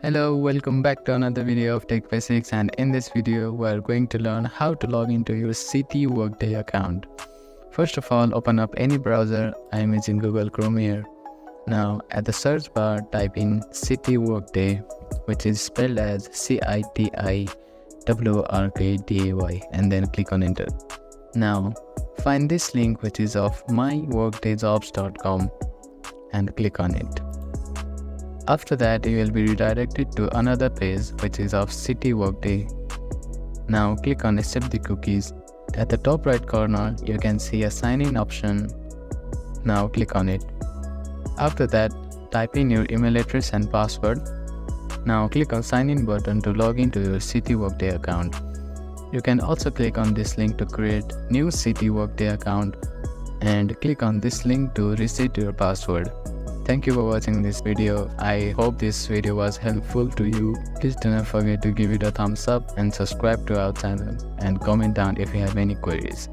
Hello, welcome back to another video of Tech Basics, and in this video we are going to learn how to log into your Citi Workday account. First of all, open up any browser. I am using Google Chrome here. Now at the search bar type in Citi Workday, which is spelled as CITIWORKDAY, and then click on enter. Now find this link which is of myworkdayjobs.com and click on it. After that, you will be redirected to another page which is of Citi Workday. Now click on accept the cookies. At the top right corner, you can see a sign in option. Now click on it. After that, type in your email address and password. Now click on sign in button to log into your Citi Workday account. You can also click on this link to create new Citi Workday account and click on this link to reset your password. Thank you for watching this video. I hope this video was helpful to you. Please do not forget to give it a thumbs up and subscribe to our channel and comment down if you have any queries.